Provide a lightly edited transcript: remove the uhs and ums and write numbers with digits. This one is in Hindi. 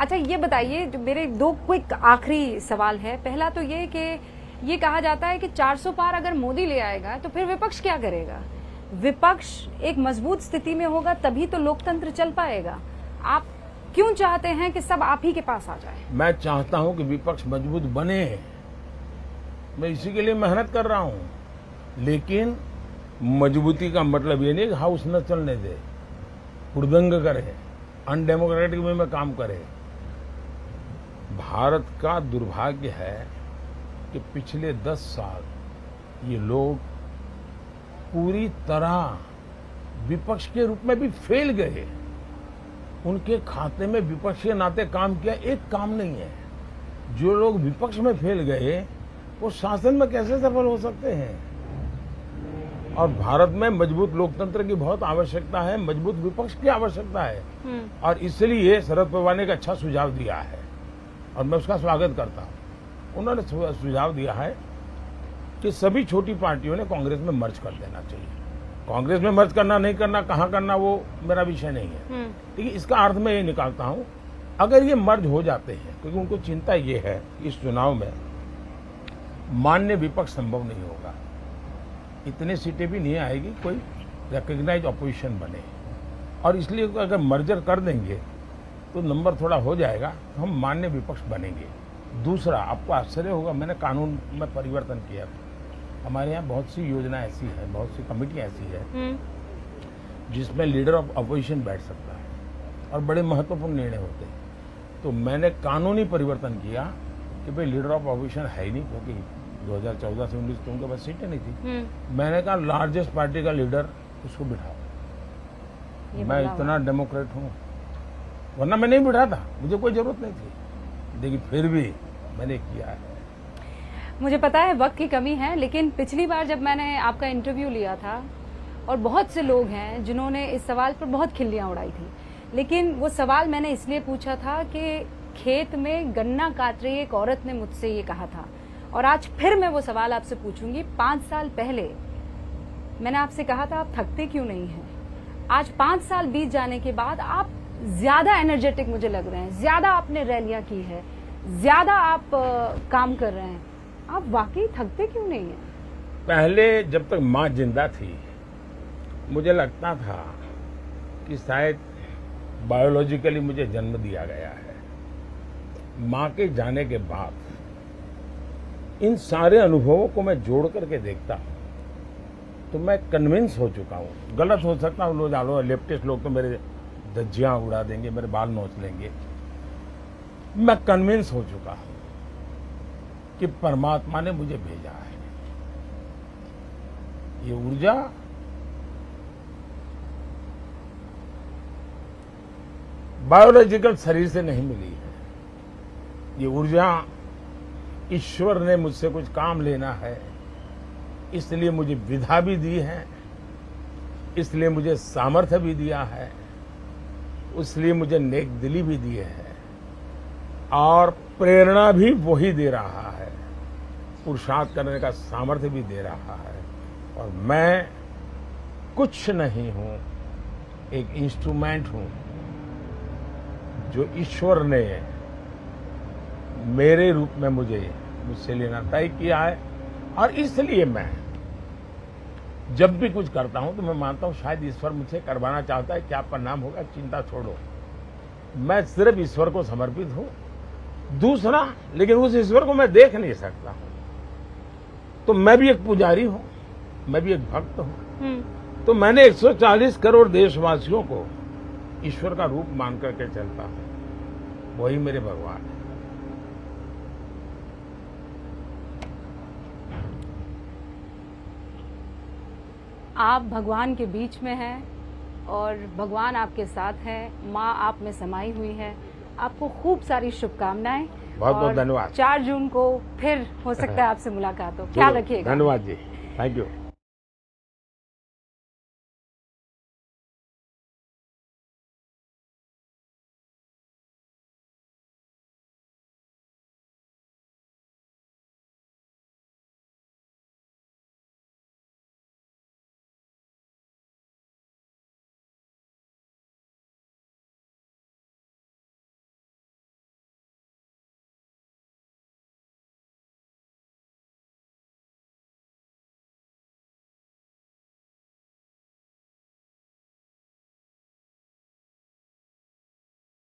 अच्छा ये बताइए, जो मेरे दो क्विक आखिरी सवाल है। पहला तो ये कि ये कहा जाता है कि 400 पार अगर मोदी ले आएगा तो फिर विपक्ष क्या करेगा? विपक्ष एक मजबूत स्थिति में होगा तभी तो लोकतंत्र चल पाएगा। आप क्यों चाहते हैं कि सब आप ही के पास आ जाए? मैं चाहता हूं कि विपक्ष मजबूत बने, मैं इसी के लिए मेहनत कर रहा हूं। लेकिन मजबूती का मतलब ये नहीं कि हाउस न चलने दे, हुड़दंग करे, अनडेमोक्रेटिक वे में काम करे। भारत का दुर्भाग्य है कि पिछले 10 साल ये लोग पूरी तरह विपक्ष के रूप में भी फेल गए। उनके खाते में विपक्ष के नाते काम किया एक काम नहीं है। जो लोग विपक्ष में फेल गए वो शासन में कैसे सफल हो सकते हैं? और भारत में मजबूत लोकतंत्र की बहुत आवश्यकता है, मजबूत विपक्ष की आवश्यकता है। और इसलिए शरद पवार ने एक अच्छा सुझाव दिया है और मैं उसका स्वागत करता हूं। उन्होंने सुझाव दिया है कि सभी छोटी पार्टियों ने कांग्रेस में मर्ज कर देना चाहिए। कांग्रेस में मर्ज करना नहीं करना, कहां करना, वो मेरा विषय नहीं है। लेकिन इसका अर्थ मैं ये निकालता हूं, अगर ये मर्ज हो जाते हैं, क्योंकि उनको चिंता ये है कि इस चुनाव में मान्य विपक्ष संभव नहीं होगा, इतने सीटें भी नहीं आएगी कोई रिकॉग्नाइज अपोजिशन बने। और इसलिए अगर मर्जर कर देंगे तो नंबर थोड़ा हो जाएगा, तो हम मान्य विपक्ष बनेंगे। दूसरा, आपको आश्चर्य होगा, मैंने कानून में परिवर्तन किया। हमारे यहाँ बहुत सी योजना ऐसी है, बहुत सी कमेटियाँ ऐसी है जिसमें लीडर ऑफ अपोजिशन बैठ सकता है और बड़े महत्वपूर्ण निर्णय होते हैं। तो मैंने कानूनी परिवर्तन किया कि भाई लीडर ऑफ अपोजिशन है ही नहीं, क्योंकि 2014 से 19 तो उनके पास सीटें नहीं थी। मैंने कहा लार्जेस्ट पार्टी का लीडर उसको बिठाओ। मैं इतना डेमोक्रेट हूँ, वरना मैं नहीं बिठाता, मुझे कोई जरूरत नहीं थी, लेकिन फिर भी मैंने किया है। मुझे पता है वक्त की कमी है, लेकिन पिछली बार जब मैंने आपका इंटरव्यू लिया था और बहुत से लोग हैं जिन्होंने इस सवाल पर बहुत खिल्लियां उड़ाई थी, लेकिन वो सवाल मैंने इसलिए पूछा था कि खेत में गन्ना काट रही एक औरत ने मुझसे ये कहा था। और आज फिर मैं वो सवाल आपसे पूछूंगी। 5 साल पहले मैंने आपसे कहा था आप थकते क्यों नहीं हैं? आज 5 साल बीत जाने के बाद आप ज्यादा एनर्जेटिक मुझे लग रहे हैं, ज्यादा आपने रैलियां की है, ज्यादा आप काम कर रहे हैं। आप वाकई थकते क्यों नहीं हैं? पहले जब तक माँ जिंदा थी मुझे लगता था कि शायद बायोलॉजिकली मुझे जन्म दिया गया है। माँ के जाने के बाद इन सारे अनुभवों को मैं जोड़ करके देखता हूं तो मैं कन्विंस हो चुका हूं। गलत हो सकता हूं, लोग लेफ्टिस्ट लोग तो मेरे धज्जियां उड़ा देंगे, मेरे बाल नोच लेंगे। मैं कन्विंस हो चुका हूं कि परमात्मा ने मुझे भेजा है। ये ऊर्जा बायोलॉजिकल शरीर से नहीं मिली है। ये ऊर्जा ईश्वर ने मुझसे कुछ काम लेना है, इसलिए मुझे विधा भी दी है, इसलिए मुझे सामर्थ्य भी दिया है, इसलिए मुझे नेक दिली भी दी है और प्रेरणा भी वही दे रहा है, पुरुषार्थ करने का सामर्थ्य भी दे रहा है। और मैं कुछ नहीं हूं, एक इंस्ट्रूमेंट हूं जो ईश्वर ने मेरे रूप में मुझसे लेना तय किया है। और इसलिए मैं जब भी कुछ करता हूं तो मैं मानता हूं शायद ईश्वर मुझसे करवाना चाहता है, क्या परिणाम होगा चिंता छोड़ो। मैं सिर्फ ईश्वर को समर्पित हूं। दूसरा, लेकिन उस ईश्वर को मैं देख नहीं सकता हूं, तो मैं भी एक पुजारी हूं, मैं भी एक भक्त हूं। तो मैंने 140 करोड़ देशवासियों को ईश्वर का रूप मान करके चलता हूं, वही मेरे भगवान है। आप भगवान के बीच में हैं और भगवान आपके साथ है, माँ आप में समाई हुई है। आपको खूब सारी शुभकामनाएं। बहुत बहुत धन्यवाद। 4 जून को फिर हो सकता है आपसे मुलाकात हो। ख्याल रखिएगा। धन्यवाद जी, थैंक यू।